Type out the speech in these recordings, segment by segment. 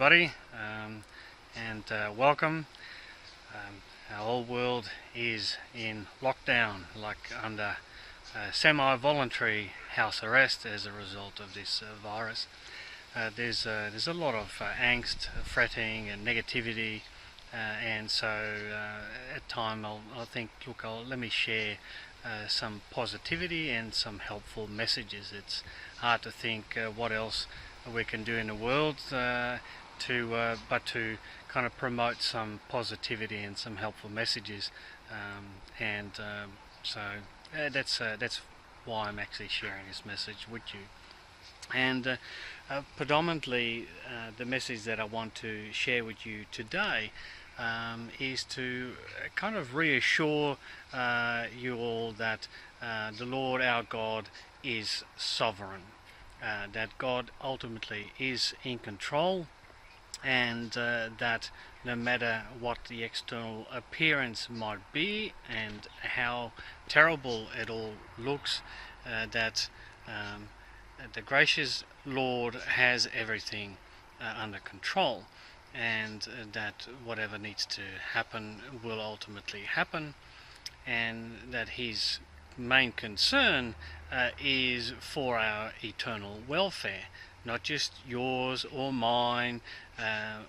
everybody, and welcome. Our whole world is in lockdown, like under semi-voluntary house arrest as a result of this virus. There's a lot of angst, fretting, and negativity, and so at time I'll think, look, let me share some positivity and some helpful messages. It's hard to think what else we can do in the world but to kind of promote some positivity and some helpful messages, so that's why I'm actually sharing this message with you. And predominantly the message that I want to share with you today is to kind of reassure you all that the Lord our God is sovereign, that God ultimately is in control, and that no matter what the external appearance might be and how terrible it all looks, that the gracious Lord has everything under control, and that whatever needs to happen will ultimately happen, and that his main concern is for our eternal welfare, not just yours or mine,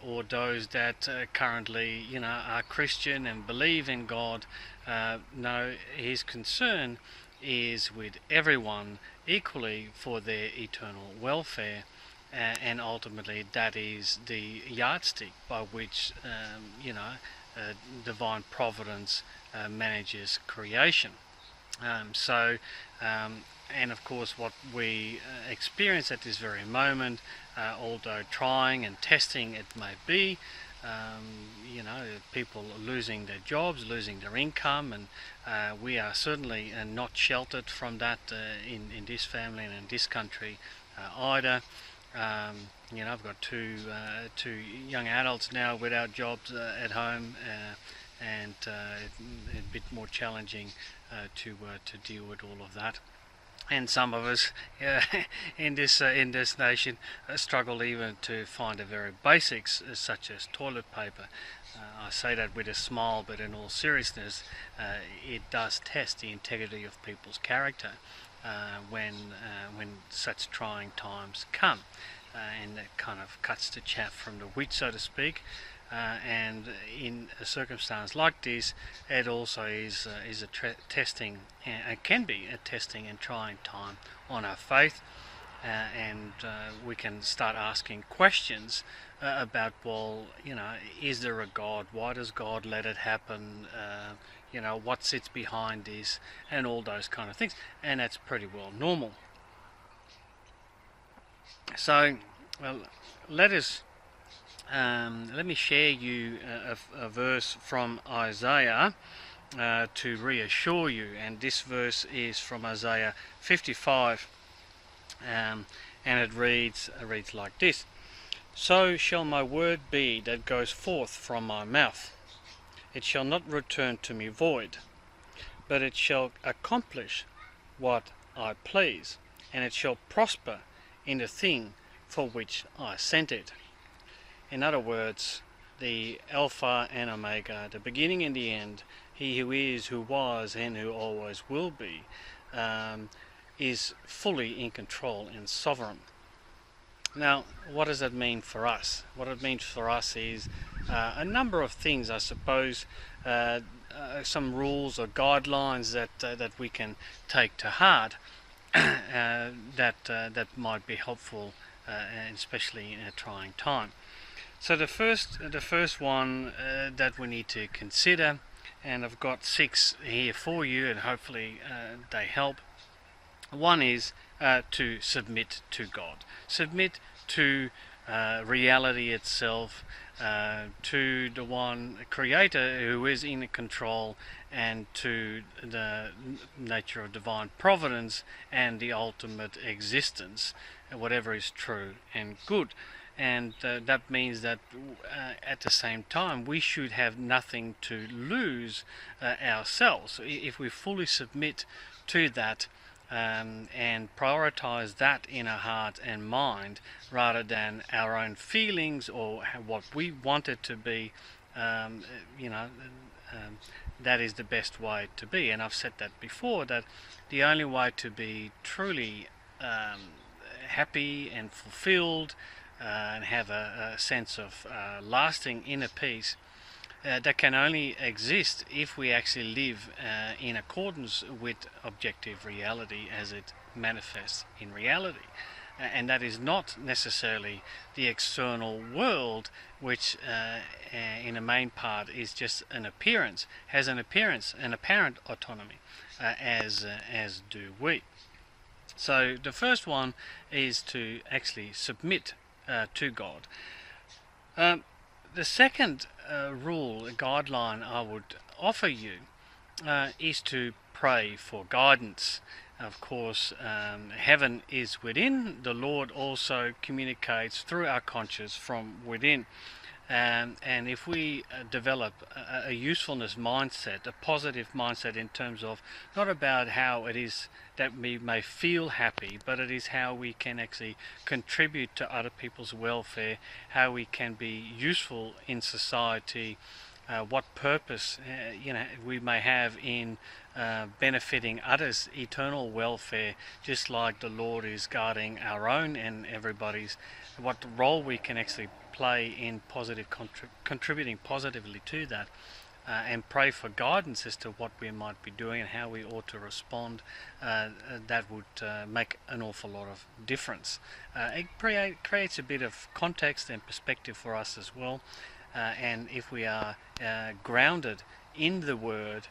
or those that currently are Christian and believe in God. No, his concern is with everyone equally for their eternal welfare, and ultimately that is the yardstick by which divine providence manages creation. And of course what we experience at this very moment, although trying and testing it may be, people losing their jobs, losing their income, and we are certainly not sheltered from that in this family and in this country either. I've got two young adults now without jobs at home, and a bit more challenging to deal with all of that. And some of us in this nation struggle even to find the very basics, such as toilet paper. I say that with a smile, but in all seriousness, it does test the integrity of people's character when such trying times come, and it kind of cuts the chaff from the wheat, so to speak. And in a circumstance like this, it also is a testing, and can be a testing and trying time on our faith, and we can start asking questions about, well, is there a God? Why does God let it happen? What sits behind this, and all those kind of things, and that's pretty well normal. So, well, let me share you a verse from Isaiah to reassure you, and this verse is from Isaiah 55, and it reads like this: "So shall my word be that goes forth from my mouth. It shall not return to me void, but it shall accomplish what I please, and it shall prosper in the thing for which I sent it." In other words, the Alpha and Omega, the beginning and the end, he who is, who was, and who always will be, is fully in control and sovereign. Now, what does that mean for us? What it means for us is a number of things, I suppose, some rules or guidelines that we can take to heart that might be helpful, and especially in a trying time. So the first one that we need to consider, and I've got 6 here for you, and hopefully they help. One is to submit to God. Submit to reality itself, to the one Creator who is in control, and to the nature of divine providence and the ultimate existence, whatever is true and good. And that means that at the same time we should have nothing to lose ourselves. If we fully submit to that, and prioritize that in our heart and mind rather than our own feelings or what we want it to be. um, you know, that is the best way to be. And I've said that before, that the only way to be truly happy and fulfilled and have a sense of lasting inner peace that can only exist if we actually live in accordance with objective reality as it manifests in reality. And that is not necessarily the external world, which in a main part is just an appearance, has an apparent autonomy, as do we. So the first one is to actually submit to God. The second rule, a guideline I would offer you is to pray for guidance. Of course, heaven is within. The Lord also communicates through our conscience from within. And if we develop a usefulness mindset, a positive mindset in terms of not about how it is that we may feel happy, but it is how we can actually contribute to other people's welfare, how we can be useful in society, what purpose we may have in benefiting others' eternal welfare, just like the Lord is guarding our own and everybody's, what role we can actually play in contributing positively to that, and pray for guidance as to what we might be doing and how we ought to respond. That would make an awful lot of difference. It creates a bit of context and perspective for us as well, and if we are grounded in the Word,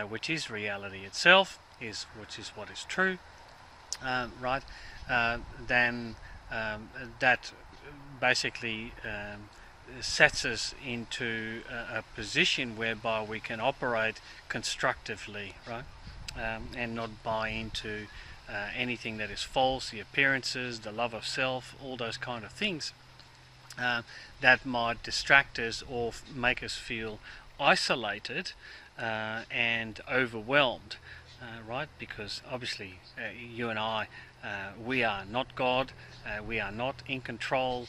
which is reality itself, which is what is true, right? Then that basically sets us into a position whereby we can operate constructively, right? And not buy into anything that is false, the appearances, the love of self, all those kind of things that might distract us or make us feel isolated and overwhelmed, right? Because obviously you and I, we are not God, we are not in control,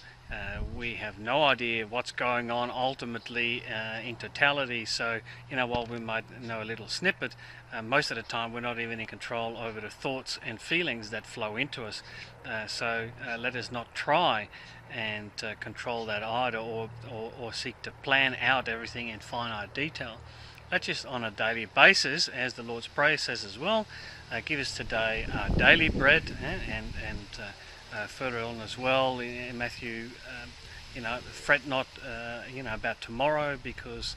we have no idea what's going on ultimately in totality. So, while we might know a little snippet, most of the time we're not even in control over the thoughts and feelings that flow into us. So let us not try and control that either, or seek to plan out everything in finite detail. Let's just on a daily basis, as the Lord's Prayer says as well, give us today our daily bread, and further on as well in Matthew, fret not about tomorrow, because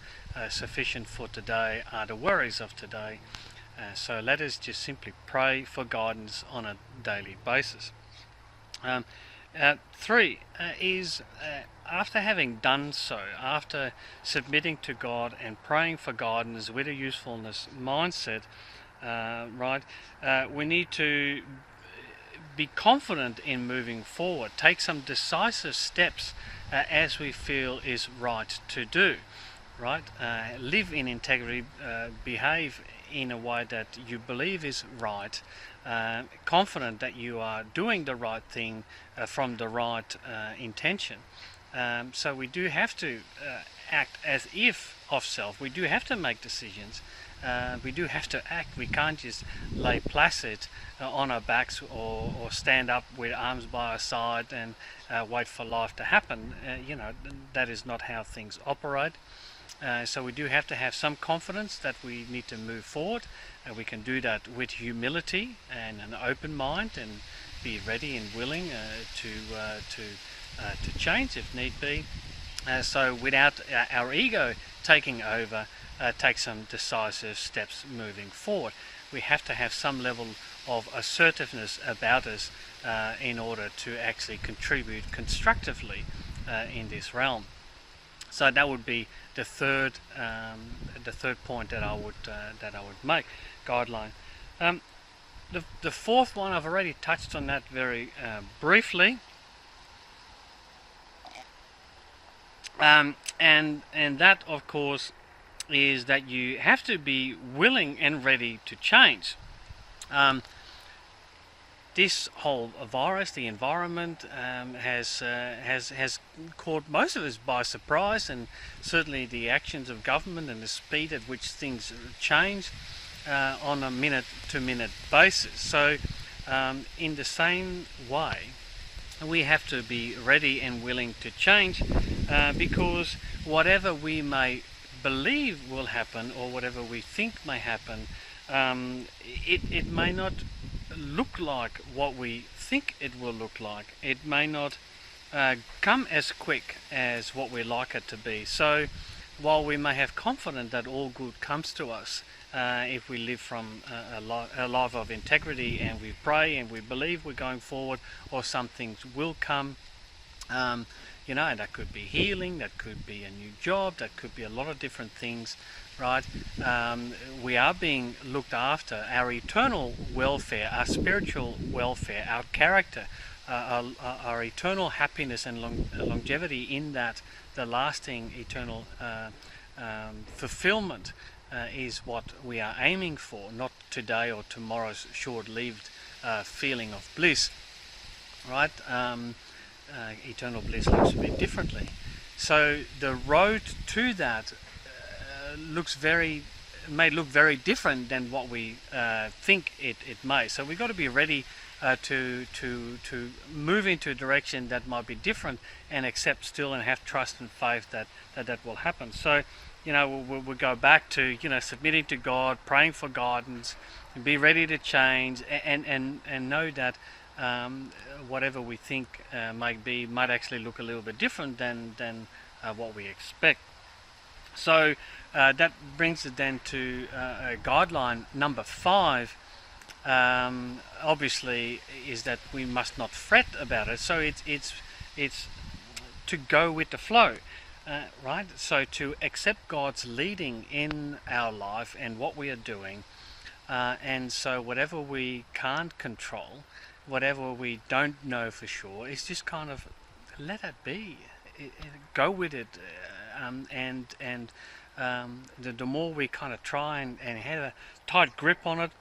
sufficient for today are the worries of today. So let us just simply pray for guidance on a daily basis. 3 is after having done so, after submitting to God and praying for guidance with a usefulness mindset, we need to be confident in moving forward, take some decisive steps as we feel is right to do, right? Live in integrity, behave in a way that you believe is right, confident that you are doing the right thing from the right intention. So we do have to act as if of self. We do have to make decisions. We do have to act. We can't just lay placid on our backs or stand up with arms by our side and wait for life to happen. That is not how things operate. So we do have to have some confidence that we need to move forward. We can do that with humility and an open mind, and be ready and willing to change if need be. So without our ego taking over, take some decisive steps moving forward. We have to have some level of assertiveness about us in order to actually contribute constructively in this realm. So that would be the third point that I would make, guideline. The fourth one, I've already touched on that very briefly, and that of course is that you have to be willing and ready to change. this whole virus, the environment, has caught most of us by surprise, and certainly the actions of government and the speed at which things change on a minute-to-minute basis. So, in the same way, we have to be ready and willing to change, because whatever we may believe will happen, or whatever we think may happen, it may not look like what we think it will look like. It may not come as quick as what we like it to be. So while we may have confidence that all good comes to us, if we live from a life of integrity, and we pray and we believe we're going forward, or some things will come, that could be healing, that could be a new job, that could be a lot of different things, right? We are being looked after. Our eternal welfare, our spiritual welfare, our character, our eternal happiness and longevity in that, the lasting eternal fulfillment is what we are aiming for, not today or tomorrow's short-lived feeling of bliss, right? Eternal bliss looks a bit differently. So the road to that may look very different than what we think it may. So we've got to be ready to move into a direction that might be different, and accept still, and have trust and faith that will happen. So we'll go back to submitting to God, praying for guidance, and be ready to change, and know that whatever we think might actually look a little bit different than what we expect. So that brings it then to guideline number 5. Obviously, is that we must not fret about it. So it's to go with the flow, right? So to accept God's leading in our life and what we are doing, and so whatever we can't control, whatever we don't know for sure, is just kind of let it be. Go with it, and the more we kind of try and have a tight grip on it.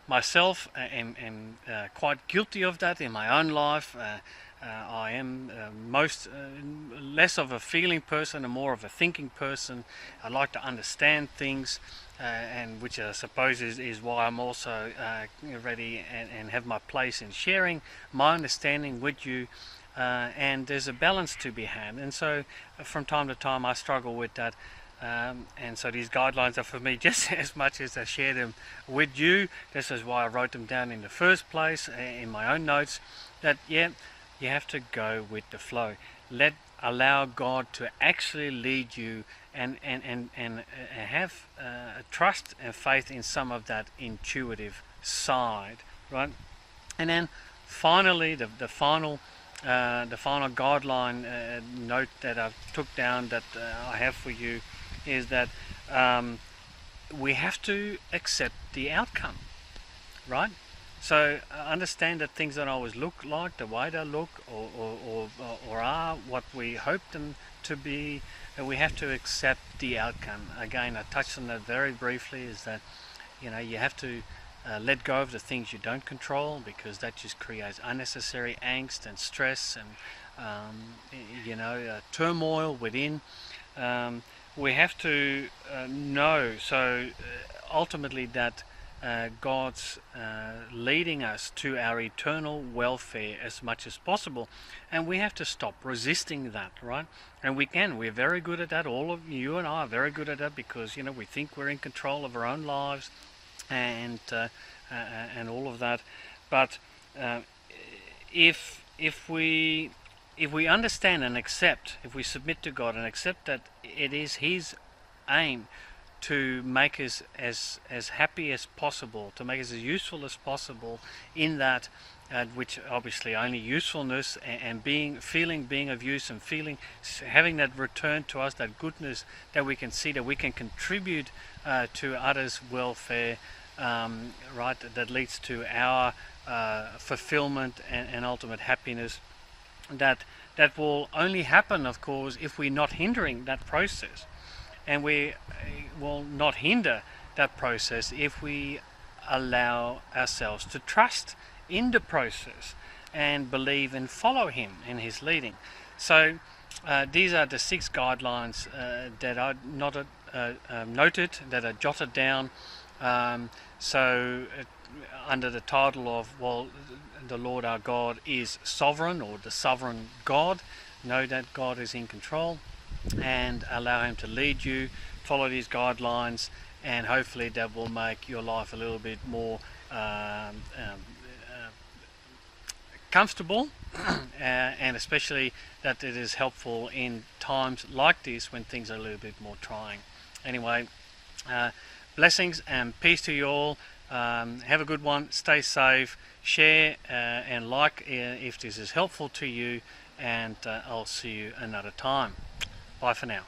Myself am quite guilty of that in my own life. I am less of a feeling person and more of a thinking person. I like to understand things, and which I suppose is why I'm also ready and have my place in sharing my understanding with you. And there's a balance to be had, and so from time to time I struggle with that. And so these guidelines are for me just as much as I share them with you. This is why I wrote them down in the first place in my own notes, that you have to go with the flow. Allow God to actually lead you, and have trust and faith in some of that intuitive side, right? And then finally, the final guideline note that I took down that I have for you is that we have to accept the outcome, right? So understand that things don't always look like the way they look, or are what we hope them to be, and we have to accept the outcome. Again, I touched on that very briefly, is that you have to let go of the things you don't control, because that just creates unnecessary angst and stress and turmoil within. We have to know, so ultimately, that God's leading us to our eternal welfare as much as possible, and we have to stop resisting that, right? And we're very good at that. All of you and I are very good at that, because we think we're in control of our own lives, and all of that. But if we understand and accept, if we submit to God and accept that it is His aim to make us as happy as possible, to make us as useful as possible in that, which obviously only usefulness and being of use, and having that return to us, that goodness that we can see, that we can contribute to others' welfare, right, that leads to our fulfillment and ultimate happiness. That will only happen, of course, if we're not hindering that process, and we will not hinder that process if we allow ourselves to trust in the process and believe and follow him in his leading. So these are the 6 guidelines that are noted, that are jotted down. Under the title of, well, the Lord our God is sovereign, or the sovereign God. Know that God is in control and allow him to lead you. Follow these guidelines, and hopefully that will make your life a little bit more comfortable and especially that it is helpful in times like this when things are a little bit more trying. Anyway, blessings and peace to you all. Have a good one. Stay safe. Share and like if this is helpful to you, and I'll see you another time. Bye for now.